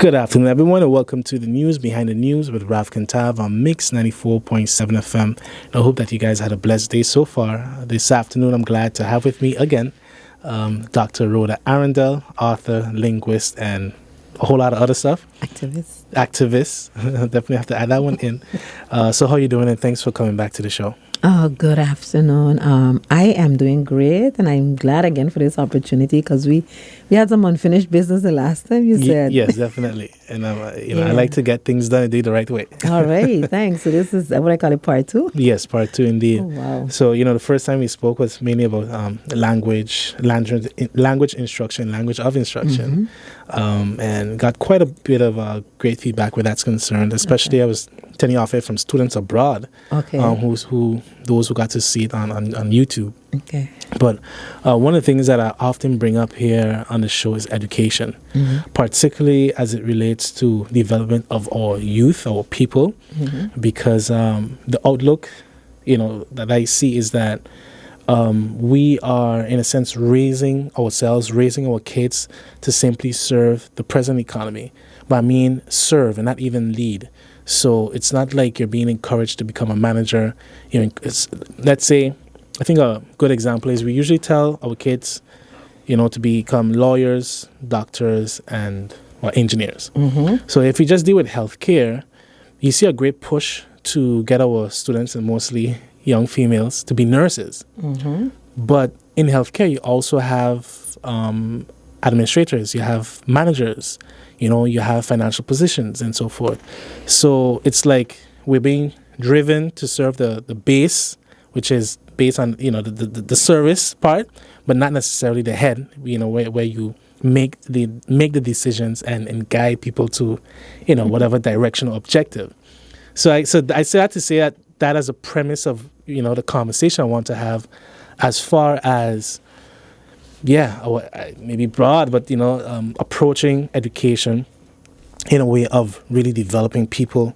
Good afternoon, everyone, and welcome to the News Behind the News with Rav Kantav on Mix 94.7 FM. I hope that you guys had a blessed day so far. This afternoon, I'm glad to have with me again Dr. Rhoda Arrindell, author, linguist, and a whole lot of other stuff. Activist. Definitely have to add that one in. So how are you doing, and thanks for coming back to the show. Oh, good afternoon. I am doing great, and I'm glad again for this opportunity because we had some unfinished business the last time you said. Yes, definitely. And I like to get things done and do it the right way. All right, thanks. So this is what I call it, part two? Yes, part two indeed. Oh, wow. So, the first time we spoke was mainly about language instruction, language of instruction, and got quite a bit of great feedback where that's concerned, especially okay. I was telling you off it from students abroad, okay. Those who got to see it on YouTube. Okay. But one of the things that I often bring up here on the show is education, particularly as it relates to development of our youth, our people, because the outlook, that I see is that we are, in a sense, raising our kids to simply serve the present economy. But I mean serve and not even lead. So it's not like you're being encouraged to become a manager. Let's say, I think a good example is we usually tell our kids, to become lawyers, doctors, or engineers. So if we just deal with healthcare, you see a great push to get our students, and mostly young females, to be nurses. But in healthcare, you also have administrators, you have managers, you have financial positions and so forth. So it's like we're being driven to serve the base, which is based on, the service part, but not necessarily the head, where you make the decisions and guide people to, whatever direction or objective. So I say that to say that as a premise of, the conversation I want to have, as far as, maybe broad, but, approaching education in a way of really developing people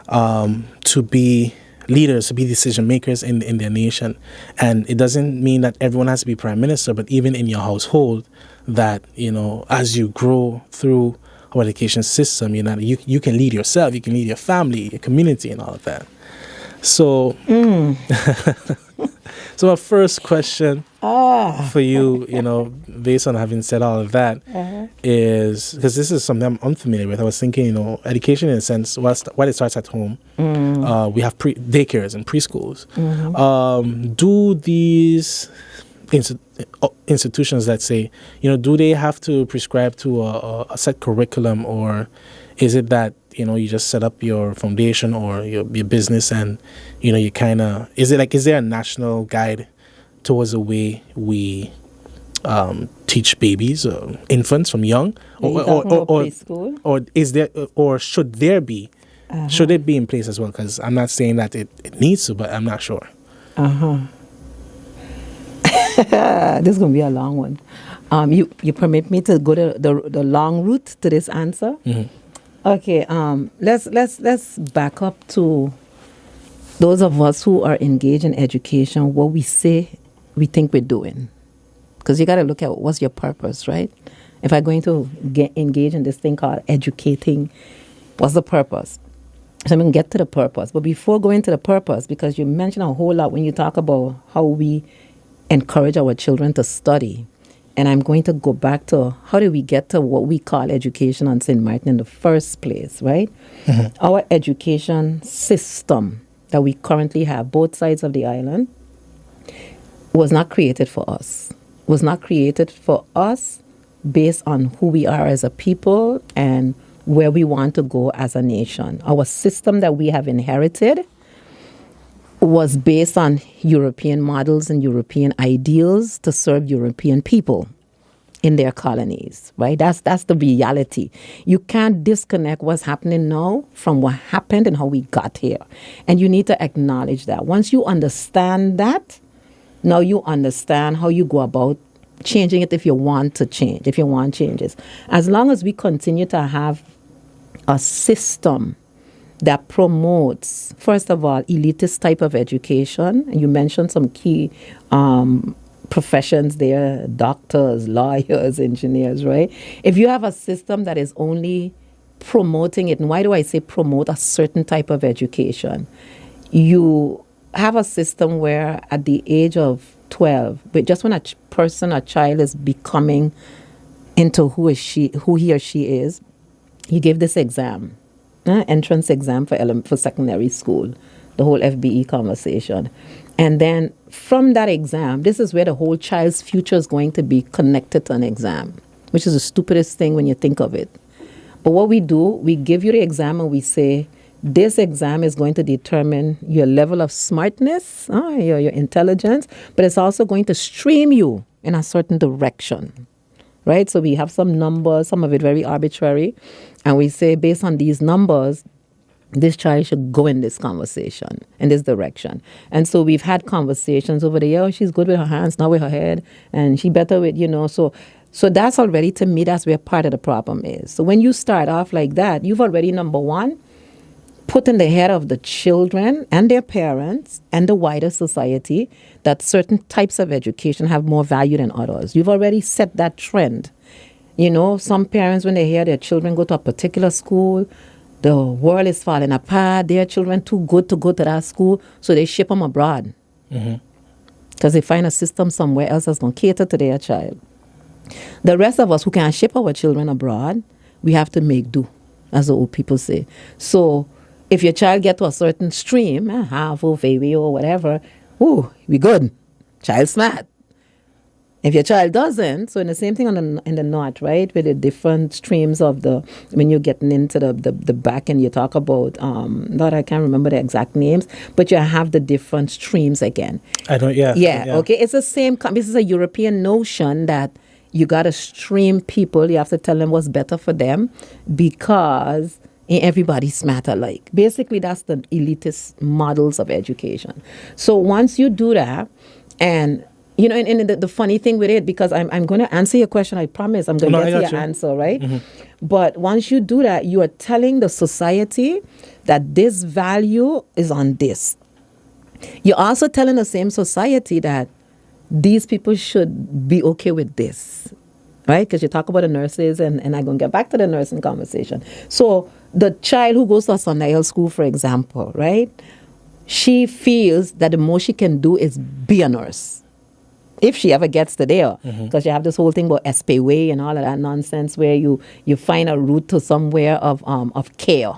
to be leaders, to be decision makers in their nation. And it doesn't mean that everyone has to be prime minister, but even in your household, that, as you grow through our education system, you can lead yourself, you can lead your family, your community, and all of that. So, so my first question for you, based on having said all of that, is, because this is something I'm unfamiliar with. I was thinking, education in a sense, while it starts at home, we have daycares and preschools. Do these institutions, let's say, do they have to prescribe to a set curriculum, or is it that, you just set up your foundation or your business and, you kind of, is there a national guide towards the way we teach babies or infants from young, or is there, or should there be, should it be in place as well? Because I'm not saying that it needs to, but I'm not sure. This is going to be a long one. You permit me to go to the long route to this answer? Okay, let's back up to those of us who are engaged in education, what we say we think we're doing. Because you got to look at what's your purpose, right? If I'm going to engage in this thing called educating, what's the purpose? So I'm going to get to the purpose. But before going to the purpose, because you mentioned a whole lot when you talk about how we encourage our children to study. And I'm going to go back to how do we get to what we call education on St. Martin in the first place, right? Our education system that we currently have, both sides of the island, was not created for us. Was not created for us based on who we are as a people and where we want to go as a nation. Our system that we have inherited was based on European models and European ideals to serve European people in their colonies, right? That's the reality. You can't disconnect what's happening now from what happened and how we got here. And you need to acknowledge that. Once you understand that, now you understand how you go about changing it if you want to change, if you want changes. As long as we continue to have a system that promotes, first of all, elitist type of education. And you mentioned some key professions there, doctors, lawyers, engineers, right? If you have a system that is only promoting it. And why do I say promote a certain type of education? You have a system where at the age of 12, but just when a child is becoming into who he or she is, you give this exam, entrance exam for secondary school, the whole FBE conversation. And then from that exam, this is where the whole child's future is going to be connected to an exam, which is the stupidest thing when you think of it. But what we do, we give you the exam and we say, this exam is going to determine your level of smartness, your intelligence, but it's also going to stream you in a certain direction, right? So we have some numbers, some of it very arbitrary, and we say based on these numbers, this child should go in this conversation, in this direction. And so we've had conversations over the years. She's good with her hands, not with her head, and she better with, So that's already, to me, that's where part of the problem is. So when you start off like that, you've already, number one, put in the head of the children and their parents and the wider society that certain types of education have more value than others. You've already set that trend. Some parents, when they hear their children go to a particular school, the world is falling apart, their children too good to go to that school, so they ship them abroad. Because they find a system somewhere else that's going to cater to their child. The rest of us who can't ship our children abroad, we have to make do, as the old people say. So if your child get to a certain stream, half or maybe or whatever, we good. Child smart. If your child doesn't, so in the same thing in the north, right, with the different streams of when you're getting into the back and you talk about, I can't remember the exact names, but you have the different streams again. Yeah, okay. It's the same, this is a European notion that you got to stream people, you have to tell them what's better for them because everybody's smart alike. Basically, that's the elitist models of education. So once you do that, and the funny thing with it, because I'm going to answer your question, I promise, I'm going to get to your answer, right? Mm-hmm. But once you do that, you are telling the society that this value is on this. You're also telling the same society that these people should be okay with this, right? Because you talk about the nurses, and I'm going to get back to the nursing conversation. So the child who goes to a Sunday school, for example, right? She feels that the most she can do is be a nurse. If she ever gets to there, because you have this whole thing about SPWay and all of that nonsense where you find a route to somewhere of care.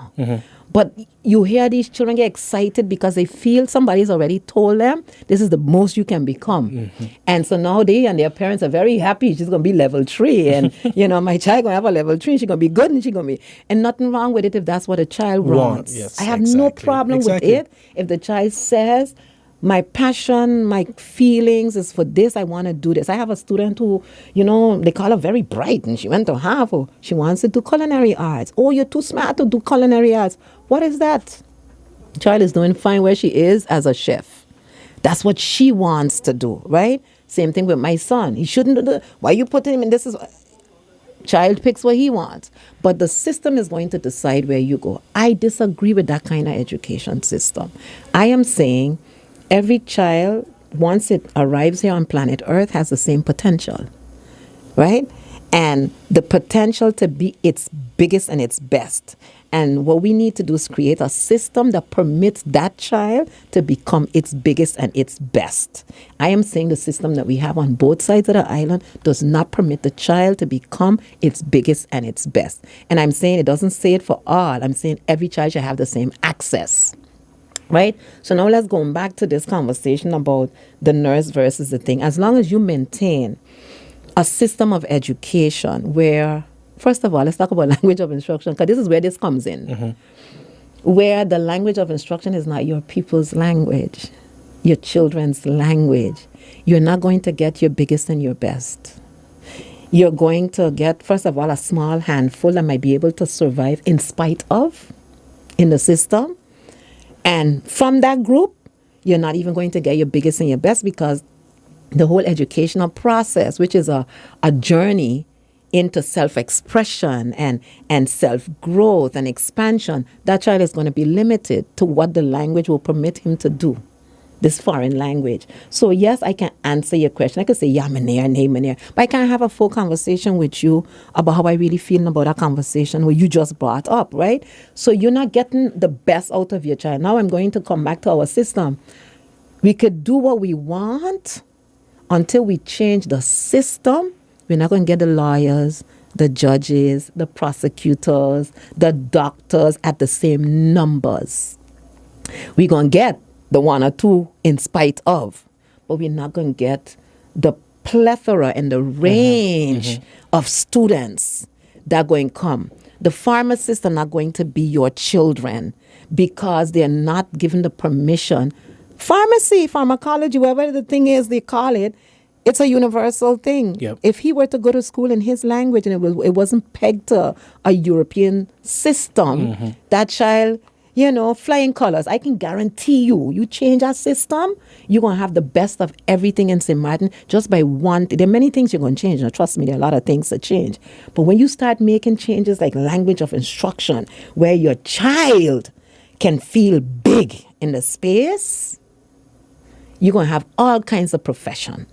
But you hear these children get excited because they feel somebody's already told them this is the most you can become. And so now they and their parents are very happy. She's going to be level 3. And, my child going to have a level 3. She's going to be good and she's going to be... And nothing wrong with it if that's what a child wants. Yes, I have no problem with it if the child says, my passion, my feelings is for this. I want to do this. I have a student who, they call her very bright, and she went to Harvard. She wants to do culinary arts. Oh, you're too smart to do culinary arts. What is that? Child is doing fine where she is as a chef. That's what she wants to do, right? Same thing with my son. He shouldn't do why you putting him in this is... Child picks what he wants. But the system is going to decide where you go. I disagree with that kind of education system. I am saying... every child, once it arrives here on planet Earth, has the same potential, right? And the potential to be its biggest and its best. And what we need to do is create a system that permits that child to become its biggest and its best. I am saying the system that we have on both sides of the island does not permit the child to become its biggest and its best. And I'm saying it doesn't say it for all. I'm saying every child should have the same access. Right? So now let's go back to this conversation about the nurse versus the thing. As long as you maintain a system of education where, first of all, let's talk about language of instruction, because this is where this comes in. Where the language of instruction is not your people's language, your children's language. You're not going to get your biggest and your best. You're going to get, first of all, a small handful that might be able to survive in spite of in the system. And from that group, you're not even going to get your biggest and your best because the whole educational process, which is a journey into self-expression and self-growth and expansion, that child is going to be limited to what the language will permit him to do. this foreign language. So yes, I can answer your question. I can say, yeah, Manir, but I can't have a full conversation with you about how I really feel about that conversation where you just brought up, right? So you're not getting the best out of your child. Now I'm going to come back to our system. We could do what we want until we change the system. We're not going to get the lawyers, the judges, the prosecutors, the doctors at the same numbers. We're going to get the one or two in spite of, but we're not going to get the plethora and the range of students that are going to come. The pharmacists are not going to be your children because they're not given the permission. Pharmacy, pharmacology, whatever the thing is they call it, it's a universal thing. Yep. If he were to go to school in his language and it wasn't pegged to a European system, that child, flying colors, I can guarantee you change our system, you're going to have the best of everything in St. Martin just by one. There are many things you're going to change. Now, trust me, there are a lot of things to change. But when you start making changes like language of instruction, where your child can feel big in the space, you're going to have all kinds of profession.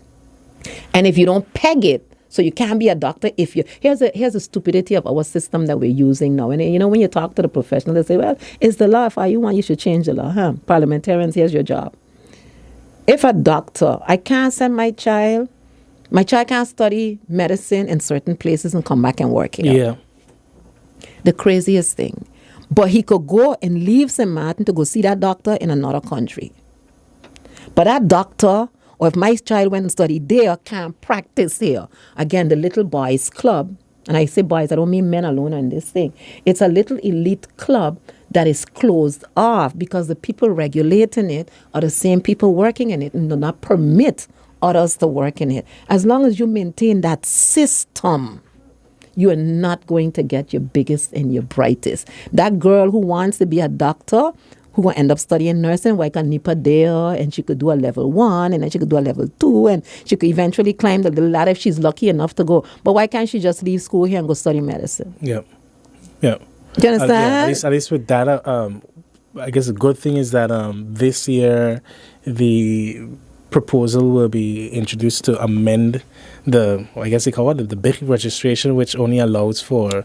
And if you don't peg it, so you can't be a doctor if you... Here's the stupidity of our system that we're using now. And, when you talk to the professional, they say, well, it's the law. If all you want, you should change the law. Parliamentarians, here's your job. If a doctor, I can't send my child can't study medicine in certain places and come back and work here. Yeah. The craziest thing. But he could go and leave St. Martin to go see that doctor in another country. But that doctor... or if my child went and studied there, can't practice here. Again, the little boys club, and I say boys, I don't mean men alone in this thing. It's a little elite club that is closed off because the people regulating it are the same people working in it and do not permit others to work in it. As long as you maintain that system, you are not going to get your biggest and your brightest. That girl who wants to be a doctor, who will end up studying nursing, like a NIPA there, and she could do a level 1, and then she could do a level 2, and she could eventually climb the ladder if she's lucky enough to go. But why can't she just leave school here and go study medicine? Yeah. Do you understand? At least with that, I guess the good thing is that this year the proposal will be introduced to amend I guess they call it the big registration, which only allows for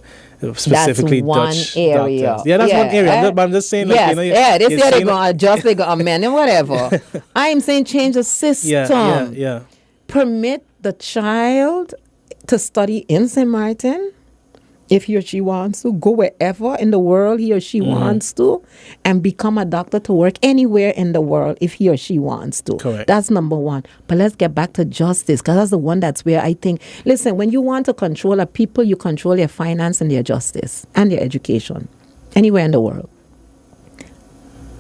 specifically that's one Dutch area. doctors. Yeah, that's one area. But I'm just saying, yes, this year they're going to adjust, they're going to amend and whatever. I'm saying change the system. Yeah. Permit the child to study in St. Martin, if he or she wants to, go wherever in the world he or she wants to, and become a doctor to work anywhere in the world if he or she wants to. Correct. That's number one. But let's get back to justice, because that's the one that's where I think, listen, when you want to control a people, you control their finance and their justice and their education, anywhere in the world.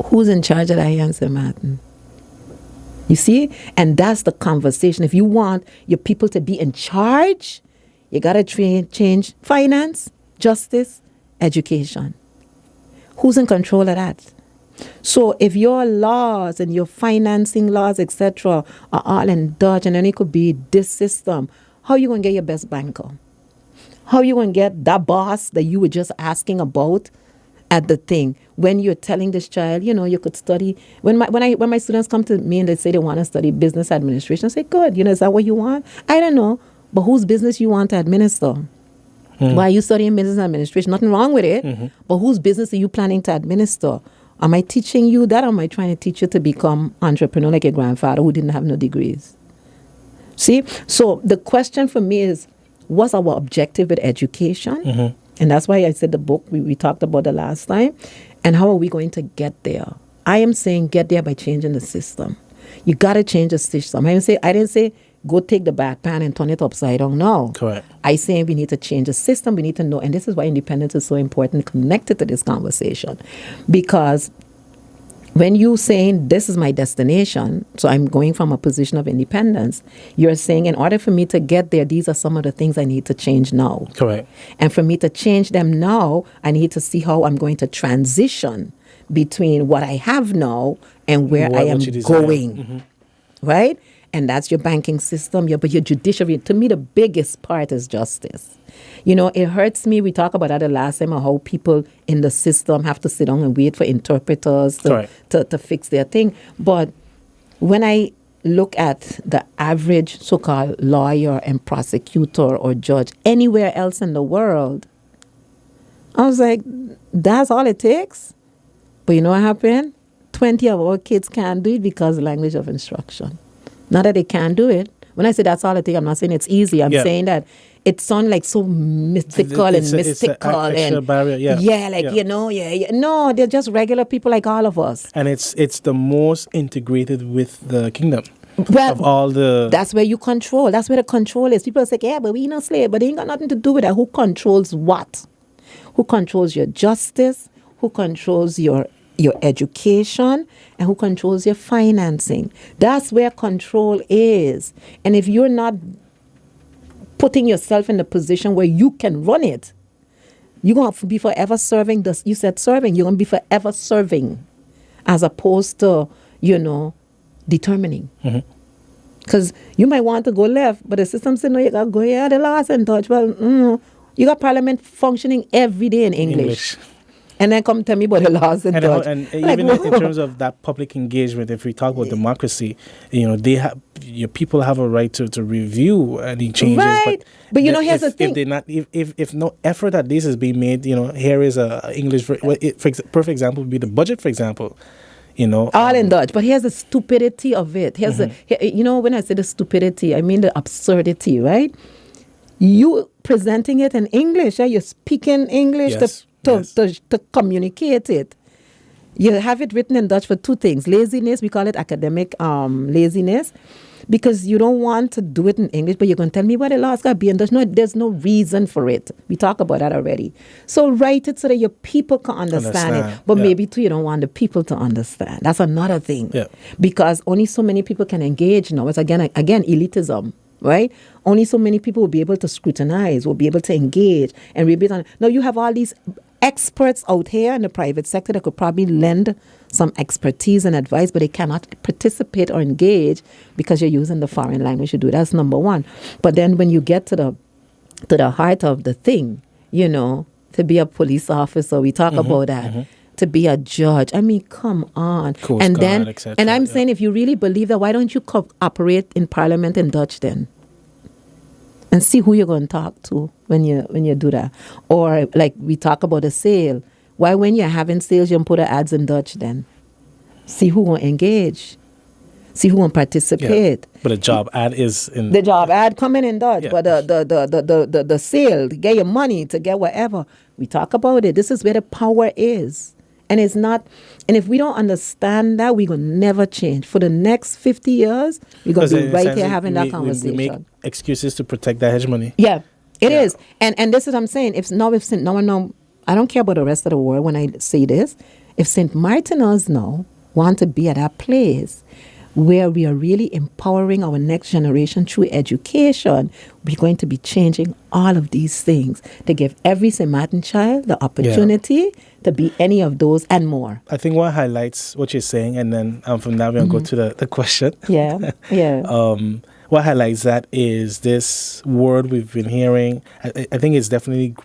Who's in charge of that here in St. Martin? You see? And that's the conversation. If you want your people to be in charge, you got to change finance, justice, education. Who's in control of that? So if your laws and your financing laws, etc., are all in Dutch, and then it could be this system, how are you going to get your best banker? How are you going to get that boss that you were just asking about at the thing? When you're telling this child, you could study. When my students come to me and they say they want to study business administration, I say, good. Is that what you want? I don't know. But whose business you want to administer? Why are you studying business administration? Nothing wrong with it. But whose business are you planning to administer? Am I teaching you that, or am I trying to teach you to become entrepreneur like your grandfather who didn't have no degrees? See? So the question for me is, what's our objective with education? And that's why I said the book we talked about the last time. And how are we going to get there? I am saying get there by changing the system. You got to change the system. I didn't say go take the back pan and turn it upside down. No. Correct. I say we need to change the system. We need to know. And this is why independence is so important, connected to this conversation. Because when you saying this is my destination, so I'm going from a position of independence, you're saying in order for me to get there, these are some of the things I need to change now. Correct. And for me to change them now, I need to see how I'm going to transition between what I have now and where I am going. Right? And that's your banking system, but your judiciary. To me, the biggest part is justice. It hurts me. We talked about that the last time, how people in the system have to sit down and wait for interpreters to fix their thing. But when I look at the average so-called lawyer and prosecutor or judge anywhere else in the world, I was like, that's all it takes? But you know what happened? 20 of our kids can't do it because of language of instruction. Not that they can't do it. When I say that's all it takes, I'm not saying it's easy. I'm saying that it sounds like so mystical and mystical. And barrier, No, they're just regular people like all of us. And it's the most integrated with the kingdom. Well, of all the... That's where you control. That's where the control is. People say, yeah, but we not slave. But it ain't got nothing to do with that. Who controls what? Who controls your justice? Who controls your education? And who controls your financing? That's where control is. And if you're not putting yourself in the position where you can run it, you're going to be forever serving. You said serving. You're going to be forever serving as opposed to, determining. Because you might want to go left, but the system says, no, you got to go here, the last in touch. Well, you got parliament functioning every day in English. And then come tell me about the laws in touch. And even in terms of that public engagement, if we talk about democracy, your people have a right to review any changes. Right. But here's the thing. If no effort at least is being made, here is a English, perfect example would be the budget, for example. All in Dutch. But here's the stupidity of it. Here's when I say the stupidity, I mean the absurdity, right? You presenting it in English, you're speaking English to communicate it. You have it written in Dutch for two things. Laziness, we call it academic laziness, because you don't want to do it in English, but you're going to tell me what the law's got to be in Dutch. No, there's no reason for it. We talk about that already. So write it so that your people can understand it. But maybe too, you don't want the people to understand. That's another thing. Yeah. Because only so many people can engage now. It's again elitism. Right? Only so many people will be able to scrutinize, will be able to engage, and we'll be now you have all these experts out here in the private sector that could probably lend some expertise and advice, but they cannot participate or engage because you're using the foreign language to do. That's number one. But then when you get to the heart of the thing, to be a police officer, we talk about that. To be a judge. I mean, come on. Coast and Guard, then, et and I'm saying, if you really believe that, why don't you operate in Parliament in Dutch then? And see who you're going to talk to when you do that. Or like we talk about a sale. Why when you're having sales, you put the ads in Dutch then? See who will engage. See who will participate. Yeah. But a job ad is in... The job ad coming in Dutch. Yeah. But the sale, to get your money, to get whatever. We talk about it. This is where the power is. And it's not, and if we don't understand that, we're going to never change. For the next 50 years, we're going to be right here having that conversation. We make excuses to protect that hegemony. Yeah, it is. And this is what I'm saying. I don't care about the rest of the world when I say this. If St. Martiners now want to be at that place where we are really empowering our next generation through education, we're going to be changing all of these things to give every St. Martin child the opportunity to be any of those and more. I think what highlights what you're saying, and then from now we're going to go to the question. Yeah. What highlights that is this word we've been hearing. I think it's definitely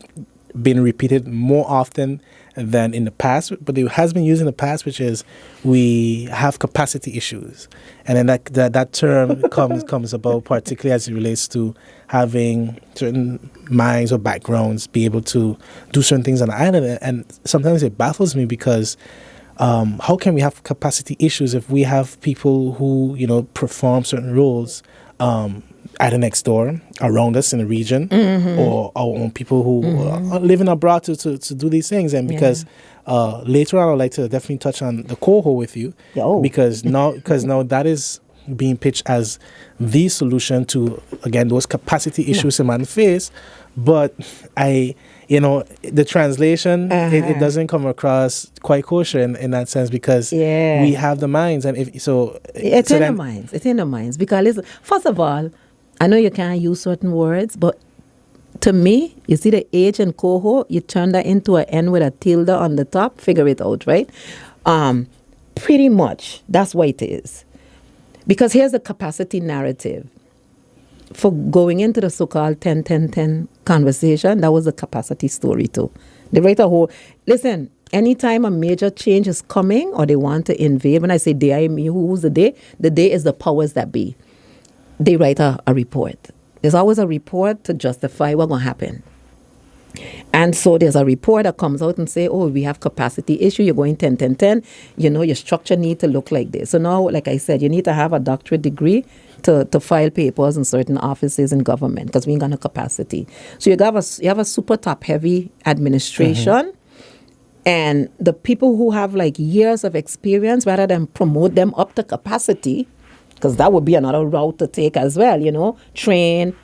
been repeated more often than in the past, but it has been used in the past, which is we have capacity issues. And then that term comes about, particularly as it relates to having certain minds or backgrounds be able to do certain things on the island. And sometimes it baffles me because how can we have capacity issues if we have people who, perform certain roles either next door, around us in the region, or our own people who are living abroad to do these things. And because later on, I'd like to definitely touch on the cohort with you, because now that is being pitched as the solution to, again, those capacity issues in man face. But the translation, it doesn't come across quite kosher in that sense, because we have the minds. And it's in the minds. It's in the minds. Because listen, first of all, I know you can't use certain words, but to me, you see the H and coho, you turn that into an N with a tilde on the top, figure it out, right? Pretty much, that's what it is. Because here's the capacity narrative. For going into the so-called 10-10-10 conversation, that was a capacity story too. They write a whole... Listen, anytime a major change is coming or they want to invade, when I say they, I mean who's the they? The they is the powers that be. They write a report. There's always a report to justify what's going to happen. And so there's a report that comes out and say, oh, we have capacity issue. You're going 10, 10, 10. You know, your structure need to look like this. So now, like I said, you need to have a doctorate degree to file papers in certain offices in government because we ain't got no capacity. So you have a super top heavy administration. And the people who have like years of experience, rather than promote them up to capacity, because that would be another route to take as well, you know, train,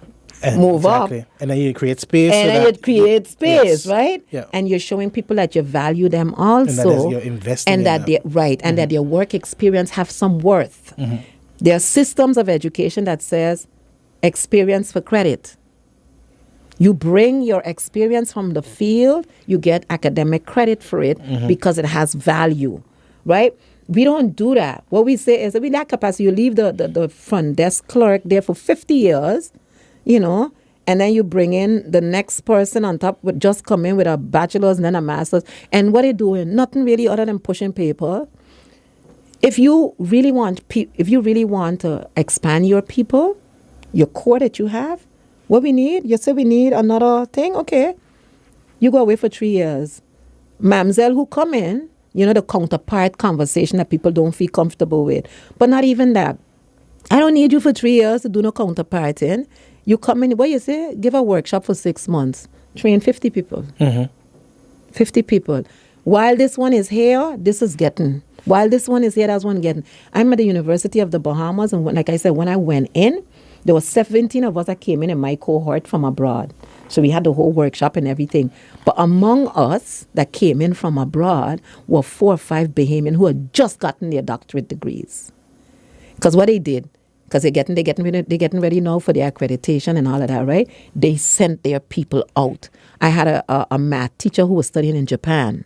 move up. And then you create space. And then you create space, right? Yeah. And you're showing people that you value them also. And that you're investing and in that them. And that their work experience have some worth. There are systems of education that says experience for credit. You bring your experience from the field, you get academic credit for it because it has value, right? We don't do that. What we say is, with that capacity, you leave the front desk clerk there for 50 years, you know, and then you bring in the next person on top, with just come in with a bachelor's and then a master's. And what they're doing, nothing really other than pushing paper. If you really want to expand your people, your core that you have, what we need, you say we need another thing, okay. You go away for 3 years. Mamselle who come in, you know, the counterpart conversation that people don't feel comfortable with. But not even that. I don't need you for 3 years to do no counterparting. You come in, what you say? Give a workshop for 6 months. Train 50 people. 50 people. While this one is here, this is getting. While this one is here, that's one getting. I'm at the University of the Bahamas, and like I said, when I went in, there were 17 of us that came in my cohort from abroad. So we had the whole workshop and everything. But among us that came in from abroad were 4 or 5 Bahamian who had just gotten their doctorate degrees. Because what they did, because they're getting ready now for their accreditation and all of that, right? They sent their people out. I had a math teacher who was studying in Japan.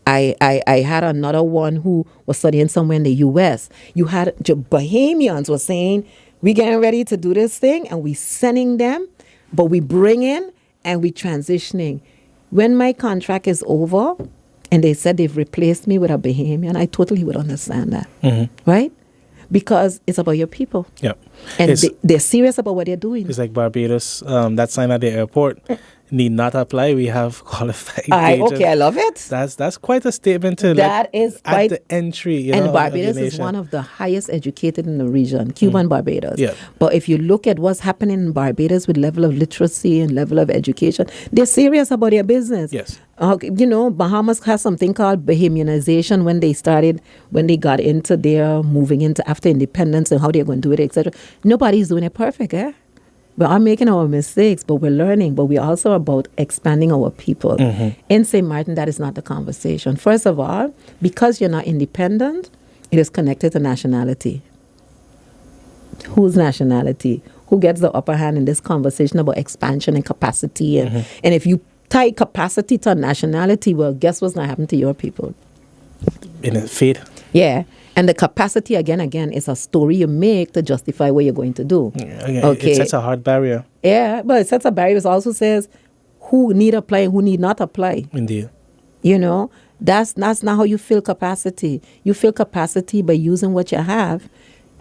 I had another one who was studying somewhere in the U.S. You had Bahamians were saying, we getting ready to do this thing, and we sending them, but we bring in and we transitioning. When my contract is over, and they said they've replaced me with a Bahamian, I totally would understand that, right? Because it's about your people. Yeah. And they're serious about what they're doing. It's like Barbados, that sign at the airport need not apply. We have qualified agents. Okay, I love it. That's quite a statement to is at the entry. You know, Barbados is one of the highest educated in the region, Cuban Barbados. Yeah. But if you look at what's happening in Barbados with level of literacy and level of education, they're serious about their business. Yes. You know, Bahamas has something called Bahamianization when they got into their moving into after independence and how they're going to do it, etc. Nobody's doing it perfect, eh? We are making our mistakes, but we're learning. But we're also about expanding our people. In St. Martin, that is not the conversation. First of all, because you're not independent, it is connected to nationality. Whose nationality? Who gets the upper hand in this conversation about expansion and capacity? And if you tie capacity to nationality, well, guess what's going to happen to your people? In a fate. Yeah. And the capacity, again, is a story you make to justify what you're going to do. Okay. It sets a hard barrier. Yeah, but it sets a barrier. It also says who need apply and who need not apply. Indeed. You know, that's not how you feel capacity. You feel capacity by using what you have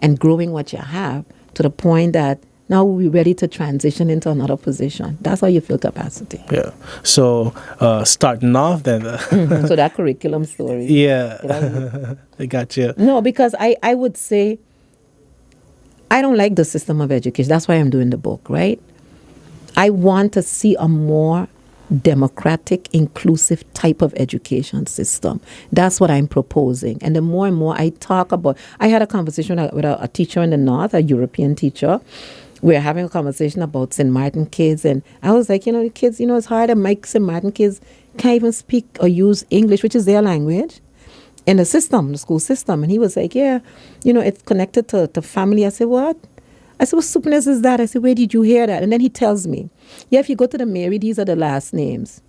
and growing what you have to the point that now we're ready to transition into another position. That's how you feel capacity. Yeah. So starting off then. So that curriculum story. Yeah. I got you. No, because I would say I don't like the system of education. That's why I'm doing the book, right? I want to see a more democratic, inclusive type of education system. That's what I'm proposing. And the more and more I talk about, I had a conversation with a teacher in the North, a European teacher. We were having a conversation about St. Martin kids, and I was like, the kids, it's hard. And my St. Martin kids can't even speak or use English, which is their language, in the system, the school system. And he was like, yeah, it's connected to family. I said, what? I said, what stupidness is that? I said, where did you hear that? And then he tells me, yeah, if you go to the Mary, these are the last names.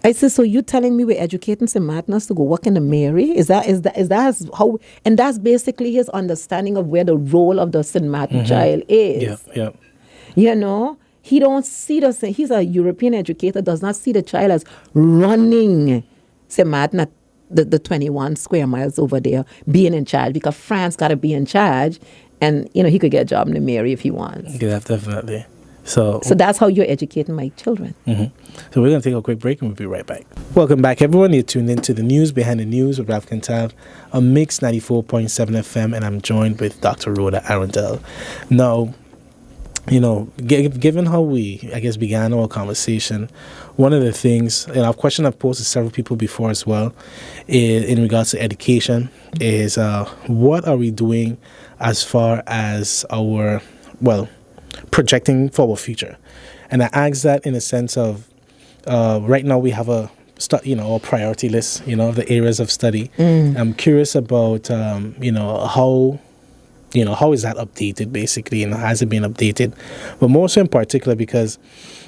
I said, so you telling me we're educating St. Martiners to go work in the Mary? Is that how? And that's basically his understanding of where the role of the St. Martin child is. Yeah. he don't see he's a European educator, does not see the child as running St. Martin at the 21 square miles over there, being in charge, because France got to be in charge, and, he could get a job in the Mary if he wants. Yeah, definitely. So that's how you're educating my children. Mm-hmm. So we're going to take a quick break and we'll be right back. Welcome back, everyone. You're tuned into the news behind the news with Ralph Cantav on Mix 94.7 FM, and I'm joined with Dr. Rhoda Arrindell. Now, given how we, I guess, began our conversation, one of the things, and a question I've posed to several people before as well, in regards to education, is what are we doing as far as our, projecting for our future? And I ask that in a sense of, right now we have a priority list, of the areas of study. I'm curious about, how is that updated, basically, and has it been updated? But more so in particular because,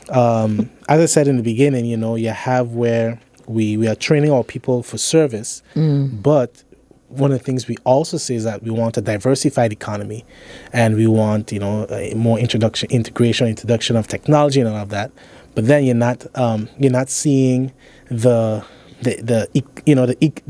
as I said in the beginning, you have where we are training our people for service, but one of the things we also say is that we want a diversified economy, and we want, a more introduction of technology and all of that. But then you're not seeing the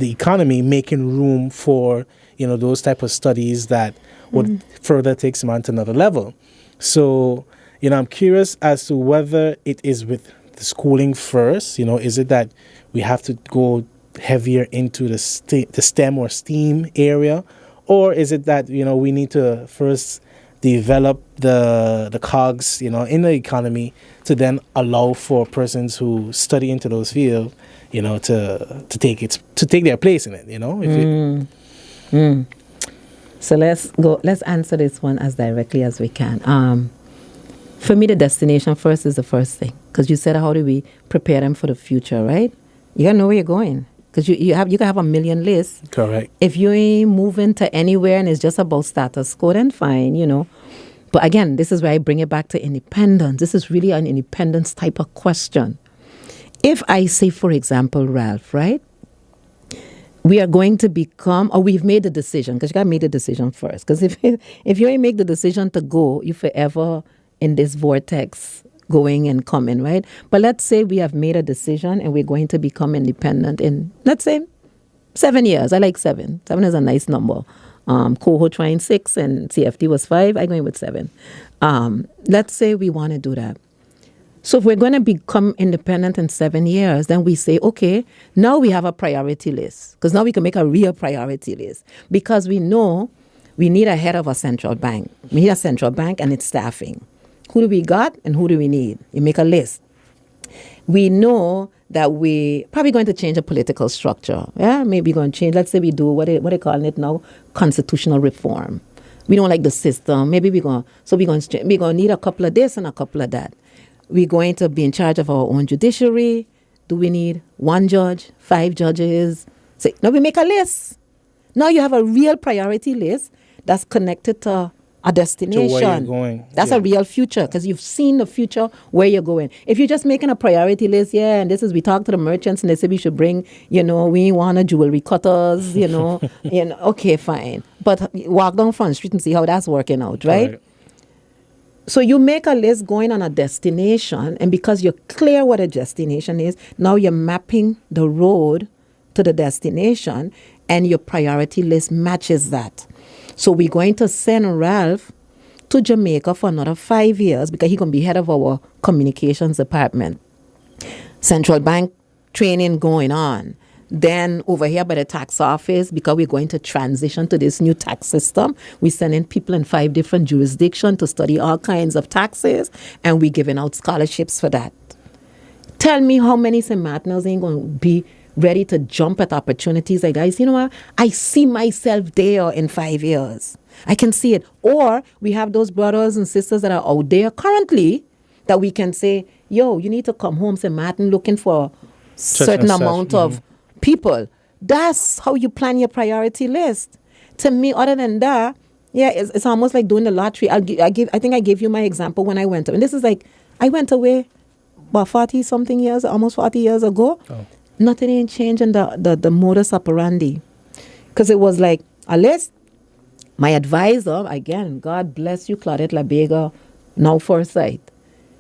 economy making room for, those type of studies that would further take them on to another level. So, I'm curious as to whether it is with the schooling first, is it that we have to go heavier into the STEM or STEAM area, or is it that, we need to first develop the cogs, in the economy to then allow for persons who study into those fields, to take their place in it, So let's answer this one as directly as we can. For me, the destination first is the first thing, because you said, how do we prepare them for the future, right? You gotta know where you're going, because you can have a million lists. Correct. If you ain't moving to anywhere and it's just about status quo, then fine, But again, this is where I bring it back to independence. This is really an independence type of question. If I say, for example, Ralph, right? We are going to become, or we've made the decision, because you got to make the decision first. Because if you ain't make the decision to go, you forever in this vortex going and coming, right? But let's say we have made a decision and we're going to become independent in, let's say, 7 years. I like 7. 7 is a nice number. Coho trying 6 and CFT was 5. I'm going with 7. Let's say we want to do that. So if we're going to become independent in 7 years, then we say, okay, now we have a priority list, because now we can make a real priority list, because we know we need a head of a central bank. We need a central bank and its staffing. Who do we got and who do we need? You make a list. We know that we probably going to change a political structure. Yeah, maybe going to change. Let's say we do what they calling it now, constitutional reform. We don't like the system. Maybe we're going to need a couple of this and a couple of that. We're going to be in charge of our own judiciary. Do we need 1 judge, 5 judges? Say, now we make a list. Now you have a real priority list that's connected to a destination. To where you're going. That's a real future, because you've seen the future where you're going. If you're just making a priority list, and we talk to the merchants and they say we should bring, we want a jewelry cutters, okay, fine. But walk down Front Street and see how that's working out, right? So you make a list going on a destination, and because you're clear what a destination is, now you're mapping the road to the destination, and your priority list matches that. So we're going to send Ralph to Jamaica for another 5 years, because he's going to be head of our communications department. Central bank training going on. Then over here by the tax office, because we're going to transition to this new tax system, we're sending people in 5 different jurisdictions to study all kinds of taxes, and we're giving out scholarships for that. Tell me how many St. Martiners ain't going to be ready to jump at opportunities like, guys, you know what? I see myself there in 5 years. I can see it. Or we have those brothers and sisters that are out there currently that we can say, yo, you need to come home, St. Martin, looking for certain amount of people. That's how you plan your priority list. To me, other than that, it's almost like doing the lottery. I think I gave you my example when I went. And this is like, I went away about 40-something years, almost 40 years ago. Oh. Nothing ain't changed in the modus operandi. Because it was like a list. My advisor, again, God bless you, Claudette LaBega, now Foresight.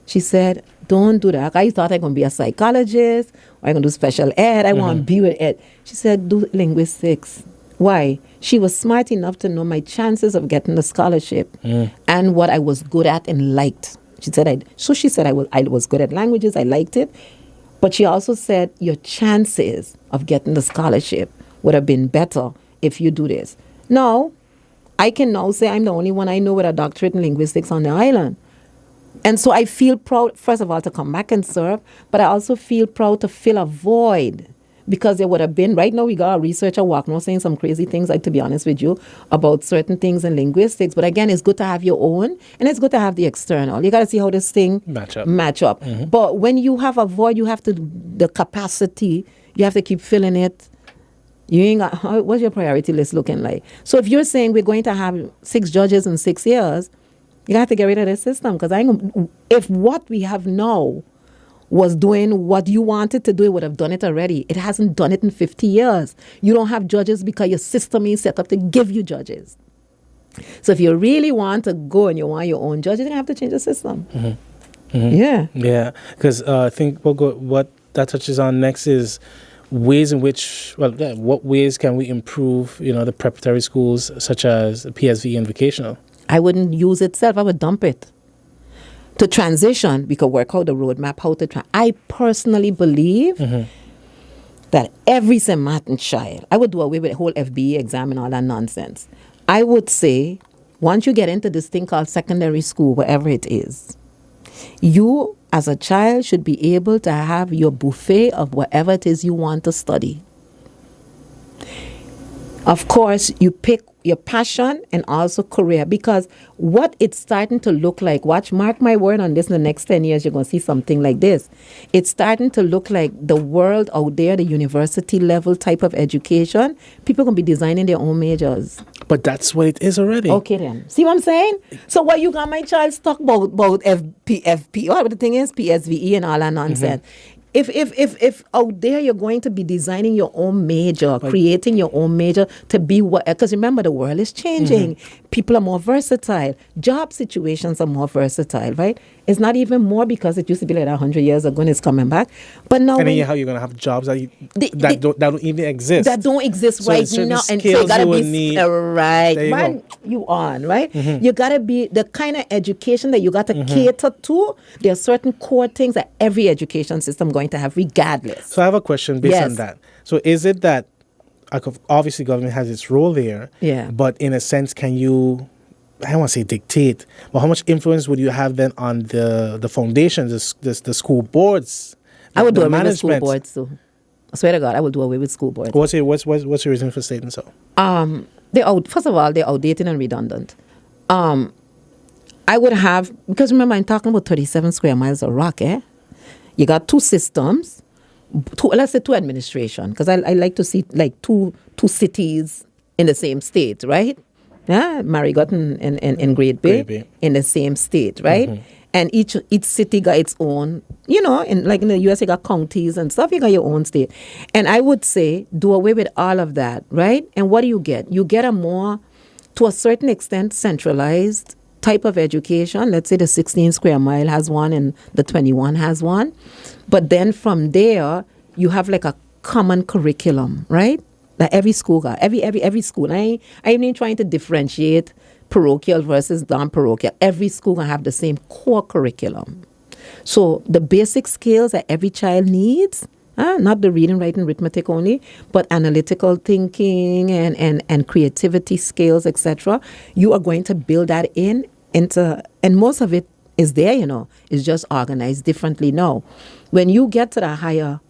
She said, don't do that. I thought I going to be a psychologist or I going to do special ed. I want to be with ed. She said, do linguistics. Why? She was smart enough to know my chances of getting the scholarship and what I was good at and liked. She said, I was good at languages. I liked it. But she also said, your chances of getting the scholarship would have been better if you do this. Now, I can now say I'm the only one I know with a doctorate in linguistics on the island. And so I feel proud, first of all, to come back and serve, but I also feel proud to fill a void. Because there would have been, right now we got a researcher walking around saying some crazy things, like, to be honest with you, about certain things in linguistics. But again, it's good to have your own and it's good to have the external. You got to see how this thing match up. But when you have a void, you have to, the capacity, you have to keep filling it. You ain't got, what's your priority list looking like? So if you're saying we're going to have 6 judges in 6 years, you have to get rid of this system. Because if what we have now was doing what you wanted to do, it would have done it already. It hasn't done it in 50 years. You don't have judges because your system is set up to give you judges. So if you really want to go and you want your own judges, you're going to have to change the system. Yeah, because I think what that touches on next is ways in which, what ways can we improve, the preparatory schools, such as PSV and vocational? I wouldn't use itself. I would dump it. To transition, we could work out the roadmap, how to I personally believe that every St. Martin child, I would do away with the whole FBE exam and all that nonsense. I would say, once you get into this thing called secondary school, wherever it is, you as a child should be able to have your buffet of whatever it is you want to study. Of course, you pick your passion and also career, because what it's starting to look like, mark my word on this, in the next 10 years, you're going to see something like this. It's starting to look like the world out there, the university level type of education, people are going to be designing their own majors. But that's what it is already. Okay then. See what I'm saying? So what you got my child stuck about FP, what the thing is, PSVE and all that nonsense. If out there you're going to be designing your own major, creating your own major to be what, because remember the world is changing. People are more versatile. Job situations are more versatile, right? It's not even more because it used to be like 100 years ago and it's coming back. But now, and then how you're going to have jobs that don't even exist. That don't exist right now. And so you got to be right. Man, you on, right? You got to be the kind of education that you got to cater to. There are certain core things that every education system going to have regardless. So I have a question based on that. So is it that, obviously government has its role there, but in a sense, can you, I don't want to say dictate, but how much influence would you have then on the foundations, the school boards? I would do away with school boards too. I swear to God, I would do away with school boards. What's your reason for stating so? First of all, they're outdated and redundant. I would have, because remember I'm talking about 37 square miles of rock, You got 2 systems, let's say 2 administration, because I like to see like two cities in the same state, right? Yeah, Marigot and Great Bay in the same state, right? And each city got its own, in the US you got counties and stuff, you got your own state. And I would say do away with all of that, right? And what do you get? You get a more, to a certain extent, centralized type of education. Let's say the 16 square mile has one and the 21 has one. But then from there, you have like a common curriculum, right? That every school got, every school. I'm even trying to differentiate parochial versus non-parochial. Every school gonna have the same core curriculum. So the basic skills that every child needs, not the reading, writing, arithmetic only, but analytical thinking and creativity skills, etc. You are going to build that into, and most of it is there, it's just organized differently now. When you get to the higher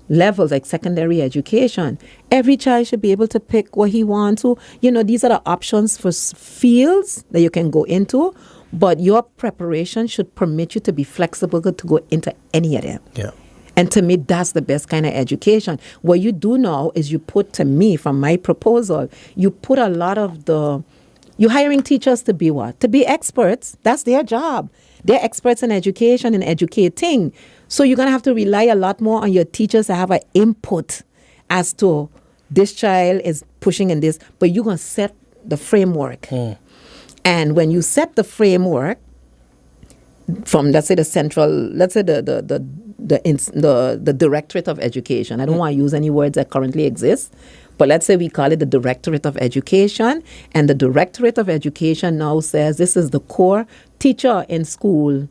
levels like secondary education, every child should be able to pick what he wants to. These are the options for fields that you can go into, but your preparation should permit you to be flexible to go into any of them. Yeah. And to me, that's the best kind of education. What you do now is you put, to me, from my proposal, you put a lot of you're hiring teachers to be what? To be experts. That's their job. They're experts in education and educating. So you're going to have to rely a lot more on your teachers to have an input as to this child is pushing in this, but you're going to set the framework. And when you set the framework, from, let's say, the central, let's say the Directorate of Education. I don't want to use any words that currently exist, but let's say we call it the Directorate of Education, and the Directorate of Education now says this is the core teacher in school,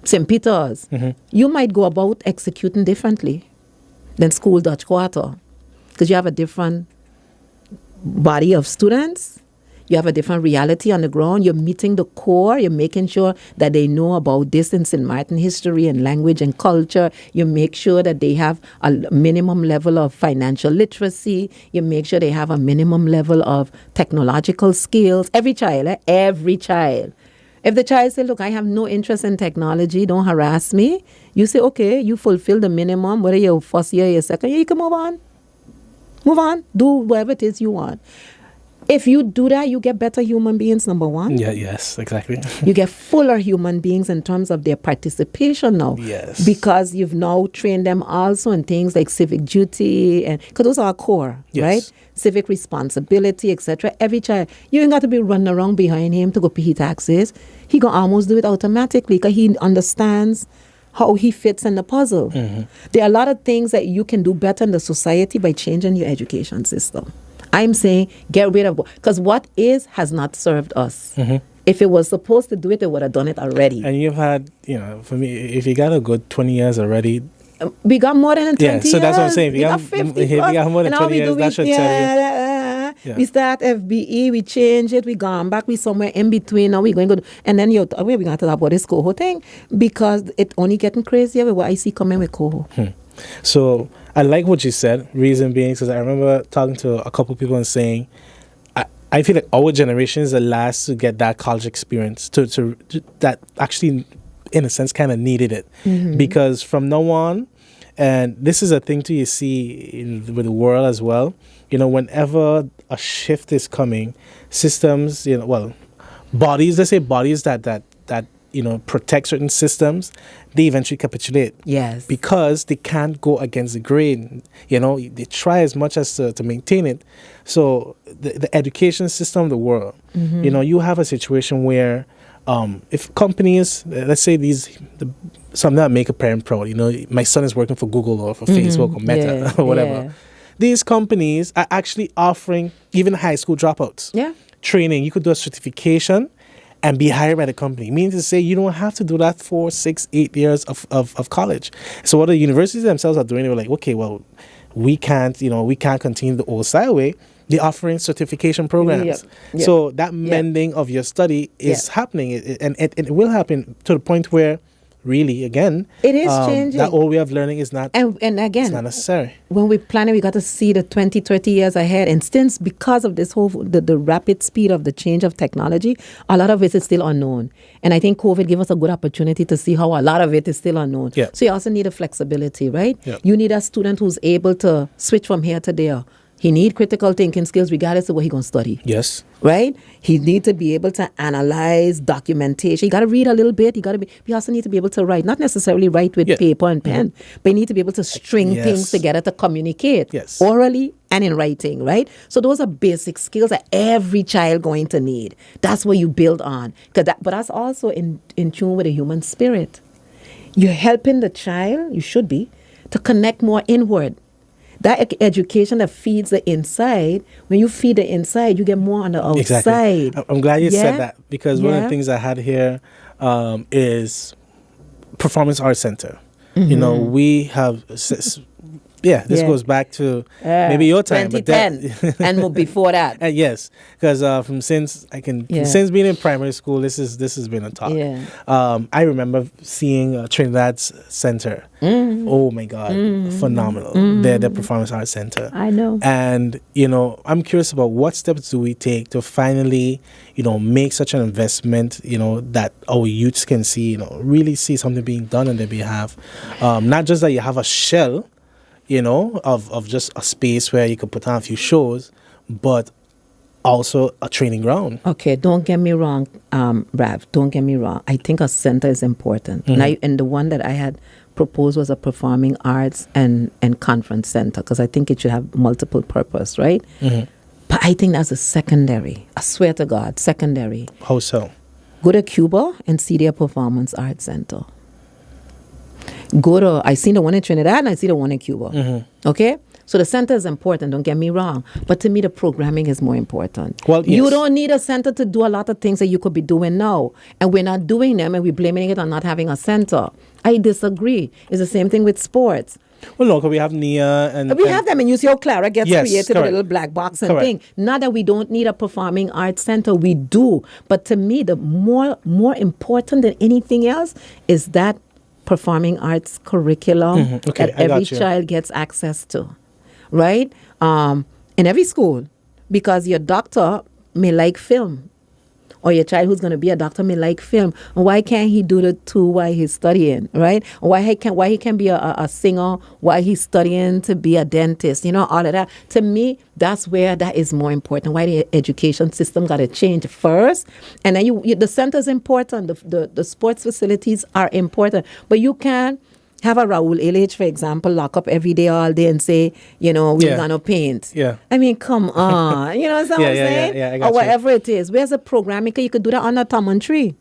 St. Peter's. You might go about executing differently than school Dutch Quarter, because you have a different body of students. You have a different reality on the ground. You're meeting the core. You're making sure that they know about this in St. Martin history and language and culture. You make sure that they have a minimum level of financial literacy. You make sure they have a minimum level of technological skills. Every child, every child. If the child says, look, I have no interest in technology, don't harass me. You say, okay, you fulfill the minimum, whether you're first year, you're second year, you can move on. Move on. Do whatever it is you want. If you do that, you get better human beings, number one. Yeah, yes, exactly. You get fuller human beings in terms of their participation now. Yes. Because you've now trained them also in things like civic duty, and because those are core, Yes. right? Civic responsibility, etc. Every child, you ain't got to be running around behind him to go pay taxes. He can almost do it automatically because he understands how he fits in the puzzle. There are a lot of things that you can do better in the society by changing your education system. I'm saying get rid of, because what is has not served us. If it was supposed to do it, they would have done it already. And you've had, for me, if you got a good 20 years already. We got more than 20 years. Yeah, so that's what I'm saying. We got 50 if you got more than 20 years, that should tell you. We start FBE, we change it, we gone back, we somewhere in between, now we're going to go, and then we're going to talk about this cohort thing, because it only getting crazier with what I see coming with cohort. So I like what you said, reason being, because I remember talking to a couple people and saying, I feel like our generation is the last to get that college experience, to that actually, in a sense, kind of needed it. Because from now on, and this is a thing too you see with the world as well, whenever a shift is coming, systems, bodies, let's say bodies that protect certain systems, they eventually capitulate. Yes. Because they can't go against the grain. They try as much as to maintain it. So the education system of the world, you have a situation where if companies, let's say some that make a parent proud, my son is working for Google or for Facebook or Meta or whatever. Yeah. These companies are actually offering even high school dropouts. Yeah. Training. You could do a certification and be hired by the company. Meaning to say you don't have to do that 4, 6, 8 years of college. So what the universities themselves are doing, they were like, okay, well, we can't continue the old style way. They're offering certification programs. Yep. So that mending of your study is happening. And it will happen to the point where really, again, it is changing. That old way of learning is not, and again, it's not necessary. When we plan it, we got to see the 20, 30 years ahead. And since because of this whole, the rapid speed of the change of technology, a lot of it is still unknown. And I think COVID gave us a good opportunity to see how a lot of it is still unknown. Yeah. So you also need a flexibility, right? Yeah. You need a student who's able to switch from here to there. He need critical thinking skills regardless of what he's going to study. Yes. Right? He need to be able to analyze documentation. You got to read a little bit. We also need to be able to write, not necessarily write with paper and pen, but you need to be able to string things together to communicate orally and in writing, right? So those are basic skills that every child going to need. That's what you build on. But that's also in tune with the human spirit. You're helping the child, you should be, to connect more inward. That education that feeds the inside, when you feed the inside, you get more on the outside. Exactly. I'm glad you said that, because one of the things I had here is Performance Arts Center. We have... this goes back to maybe your time, 2010, and before that. Yes, because since being in primary school, this has been a talk. Yeah. I remember seeing Trinidad's Center. Oh my God, phenomenal! The Performance Arts Center. I know. And I'm curious about what steps do we take to finally, make such an investment, that our youths can see, really see something being done on their behalf. Not just that you have a shell, of just a space where you could put on a few shows, but also a training ground. Okay, don't get me wrong, Rav, don't get me wrong. I think a center is important. And the one that I had proposed was a performing arts and conference center, because I think it should have multiple purpose, right? But I think that's a secondary. I swear to God, secondary. How so? Go to Cuba and see their performance arts center. I seen the one in Trinidad and I see the one in Cuba. Okay? So the center is important, don't get me wrong. But to me, the programming is more important. Well, yes. You don't need a center to do a lot of things that you could be doing now. And we're not doing them and we're blaming it on not having a center. I disagree. It's the same thing with sports. Well, no, because we have NIA and... We have them, and you see how Clara gets created with a correct. little black box and thing. Not that we don't need a performing arts center, we do. But to me, the more important than anything else is that performing arts curriculum that every child gets access to, right? In every school, because your doctor may like film, or your child who's going to be a doctor may like film. And why can't he do the two while he's studying, right? Why he can be a singer while he's studying to be a dentist, all of that. To me, that's where that is more important. Why the education system got to change first. And then the center is important. The sports facilities are important. But you can't have a Raul LH, for example, lock up every day, all day and say, we're going to paint. Yeah. I mean, come on. You know what I'm saying? Yeah, I got or whatever it is. Where's the programming? You could do that on a Taman tree.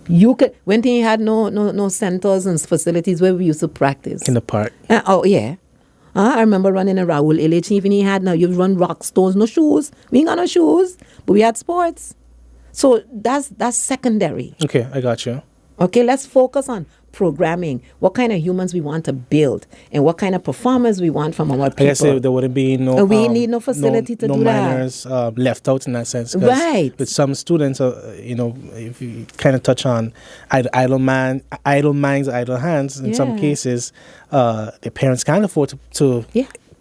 You could, when you had no centers and facilities where we used to practice. In the park. I remember running a Raul LH. Even he had, now you run rock stones, no shoes. We ain't got no shoes, but we had sports. So that's secondary. Okay, I got you. Okay, let's focus on programming, what kind of humans we want to build, and what kind of performers we want from our people. I guess there wouldn't be no... we need no facility to do that. No minors left out in that sense. Right. With some students, if you kind of touch on idle minds, idle hands, in some cases, their parents can't afford to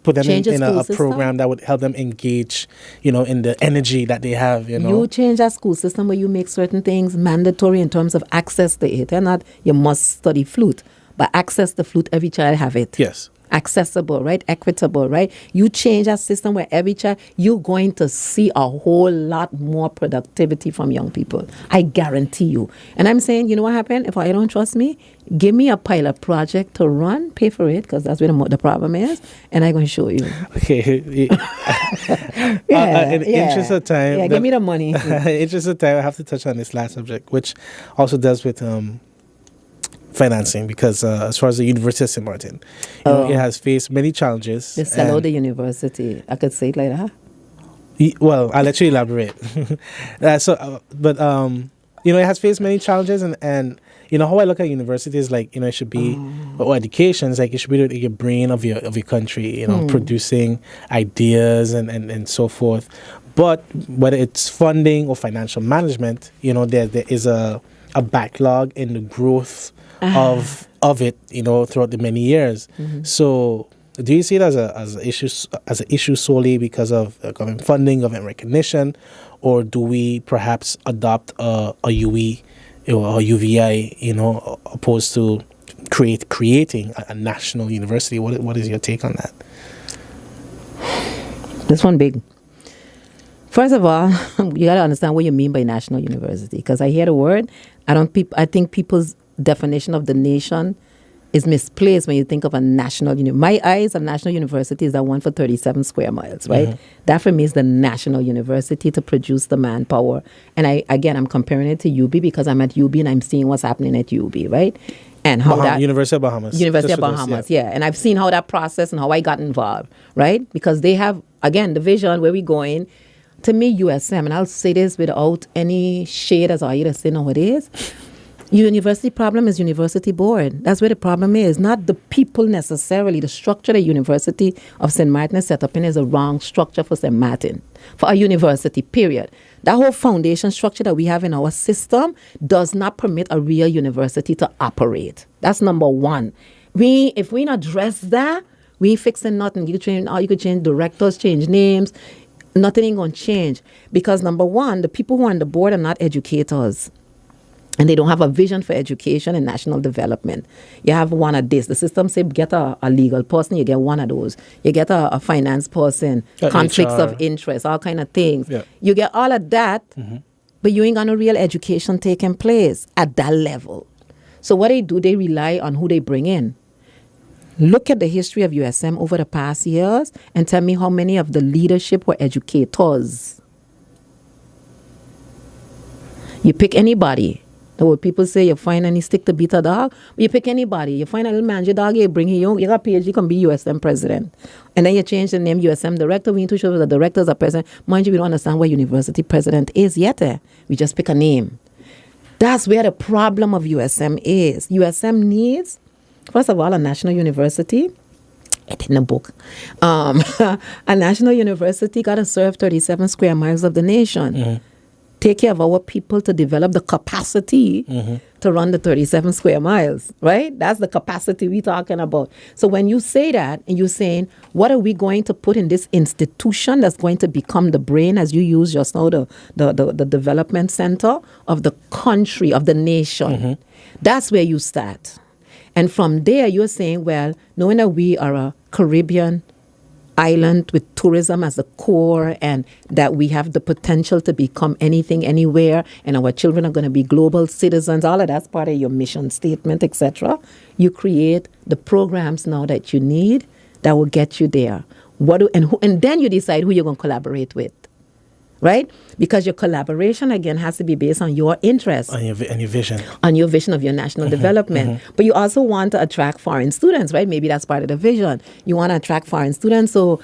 put them in a program that would help them engage, in the energy that they have, You change our school system where you make certain things mandatory in terms of access to it. And not you must study flute, but access to flute, every child have it. Yes. Accessible, right? Equitable, right? You change a system where every child, you're going to see a whole lot more productivity from young people. I guarantee you. And I'm saying, you know what happened? If I don't trust me, give me a pilot project to run, pay for it, because that's where the problem is, and I'm going to show you. Okay. In interest of time. Yeah, give me the money. In interest of time, I have to touch on this last subject, which also deals with financing, because as far as the University of St. Martin, it has faced many challenges. They sell out the university. I could say it like that. Well, I'll let you elaborate. It has faced many challenges, and how I look at universities, like, it should be, or education is like, it should be the brain of your country, producing ideas and so forth. But whether it's funding or financial management, there is a backlog in the growth of it, throughout the many years. Mm-hmm. So do you see it as an issue solely because of government funding, government recognition, or do we perhaps adopt a UE or a UVI, opposed to creating a national university? What is your take on that? This one big. First of all, you got to understand what you mean by national university, because I hear the word. I think people's definition of the nation is misplaced when you think of a national university. My eyes, a national university is that one for 37 square miles, right? Mm-hmm. That for me is the national university to produce the manpower. And I'm comparing it to UB because I'm at UB and I'm seeing what's happening at UB, right? And how University of Bahamas. University of Bahamas, yeah. And I've seen how that process and how I got involved, right? Because they have, again, the vision, where we're going. To me, USM, and I'll say this without any shade as I either say no, it is. University problem is university board. That's where the problem is. Not the people necessarily. The structure the University of St. Martin is set up in is a wrong structure for St. Martin, for a university, period. That whole foundation structure that we have in our system does not permit a real university to operate. That's number one. If we not address that, we ain't fixing nothing. You could change directors, change names. Nothing ain't going to change. Because number one, the people who are on the board are not educators. And they don't have a vision for education and national development. You have one of this. The system say get a legal person, you get one of those. You get a finance person, conflicts HR. of interest, all kind of things. Yeah. You get all of that, but you ain't got no real education taking place at that level. So what they do, they rely on who they bring in. Look at the history of USM over the past years and tell me how many of the leadership were educators. You pick anybody. The old people say you find any stick to beat a dog. You pick anybody. You find a little manager dog, you bring him, you got PhD, you can be USM president. And then you change the name USM director. We need to show the directors are president. Mind you, we don't understand what university president is yet. We just pick a name. That's where the problem of USM is. USM needs, first of all, a national university. It's in the book. A national university got to serve 37 square miles of the nation. Mm-hmm. Take care of our people to develop the capacity to run the 37 square miles, right? That's the capacity we're talking about. So when you say that and you're saying, what are we going to put in this institution that's going to become the brain, as you use just now, the development center of the country, of the nation, that's where you start. And from there, you're saying, well, knowing that we are a Caribbean island with tourism as the core and that we have the potential to become anything, anywhere, and our children are going to be global citizens, all of that's part of your mission statement, etc. You create the programs now that you need that will get you there. And then you decide who you're going to collaborate with. Right? Because your collaboration, again, has to be based on your interests. And your vision. On your vision of your national development. But you also want to attract foreign students, right? Maybe that's part of the vision. You want to attract foreign students. So,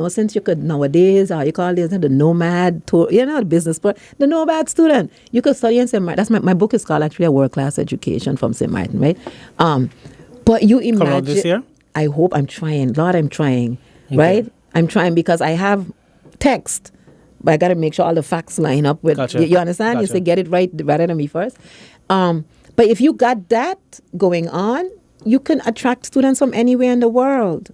since you could nowadays, you call this the nomad, the business part, the nomad student. You could study in St. Martin. That's my book is called actually A World-Class Education from St. Martin, right? But you imagine. Come out this year? I hope. I'm trying. Lord, I'm trying. Okay. Right? I'm trying because I have text. But I got to make sure all the facts line up with, Gotcha. You understand? You say get it right rather than me first. But if you got that going on, you can attract students from anywhere in the world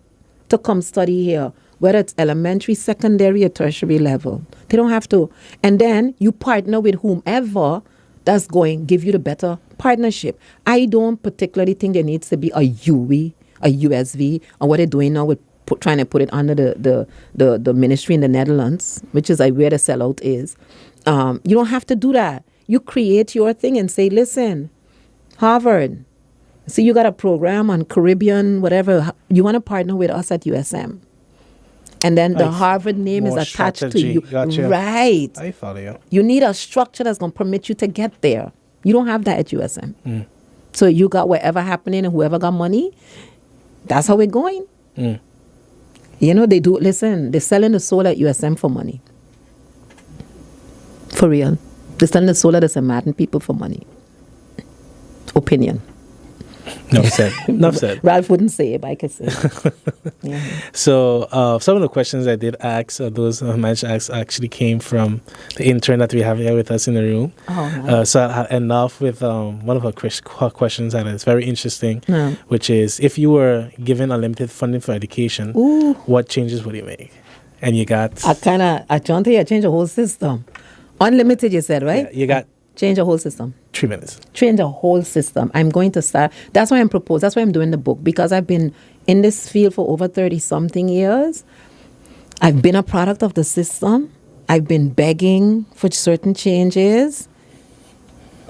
to come study here, whether it's elementary, secondary, or tertiary level. They don't have to. And then you partner with whomever that's going to give you the better partnership. I don't particularly think there needs to be a UE, a USV, or what they're doing now with trying to put it under the ministry in the Netherlands, which is where the sellout is. You don't have to do that. You create your thing and say, listen, Harvard, see you got a program on Caribbean, whatever. You want to partner with us at USM. And then the Harvard name is attached to you. Gotcha. Right. I follow you. You need a structure that's going to permit you to get there. You don't have that at USM. So you got whatever happening and whoever got money, that's how we're going. They do, listen, they're selling the soul at USM for money. For real. They're selling the soul at the St. Martin people for money. Opinion. Enough said. Enough said. Ralph wouldn't say it, but I could say it. Yeah. So some of the questions I did ask, those I managed to ask, actually came from the intern that we have here with us in the room. Oh, nice. So I'll end off with one of her questions that is very interesting, which is, if you were given unlimited funding for education, what changes would you make? And you got... I don't think I changed the whole system. Unlimited, you said, right? Yeah, you got... Change the whole system. 3 minutes. Change the whole system. I'm going to start. That's why I'm proposing. That's why I'm doing the book, because I've been in this field for over 30-something years. I've been a product of the system. I've been begging for certain changes.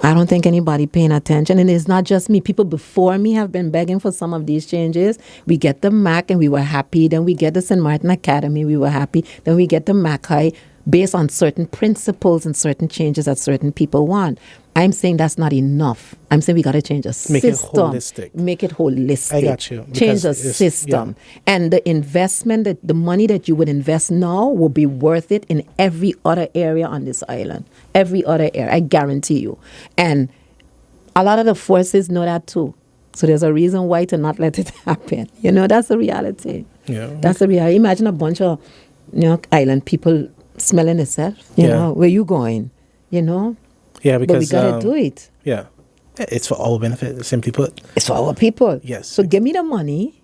I don't think anybody paying attention. And it's not just me. People before me have been begging for some of these changes. We get the MAC and we were happy. Then we get the St. Martin Academy. We were happy. Then we get the MAC High, based on certain principles and certain changes that certain people want. I'm saying that's not enough. I'm saying we got to change the system. Make it holistic. Make it holistic. I got you. Change the system. Yeah. And the investment, the money that you would invest now will be worth it in every other area on this island. Every other area. I guarantee you. And a lot of the forces know that too. So there's a reason why to not let it happen. That's the reality. Yeah. That's the reality. Imagine a bunch of island people smelling itself. You know, where you going? Yeah, because... But we got to do it. Yeah. It's for our benefit, simply put. It's for our people. Yes. So give me the money.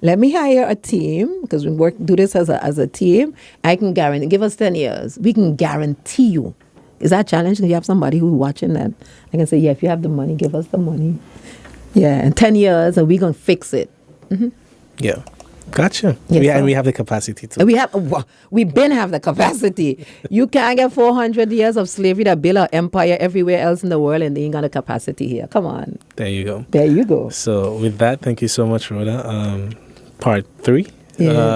Let me hire a team, because we do this as a team. I can guarantee, give us 10 years. We can guarantee you. Is that a challenge? Do you have somebody who's watching that? I can say, yeah, if you have the money, give us the money. Yeah, in 10 years, and we're going to fix it. Yeah. Gotcha. Yes, and we have the capacity to. We been have the capacity. You can't get 400 years of slavery that build an empire everywhere else in the world, and they ain't got the capacity here. Come on. There you go. There you go. So with that, thank you so much, Rhoda. Part 3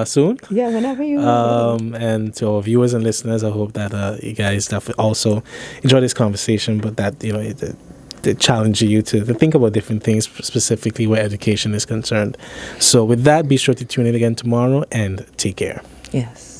soon. Yeah, whenever you. And to our viewers and listeners, I hope that you guys definitely also enjoy this conversation, but that it challenges you to think about different things, specifically where education is concerned. So with that, be sure to tune in again tomorrow and take care. Yes.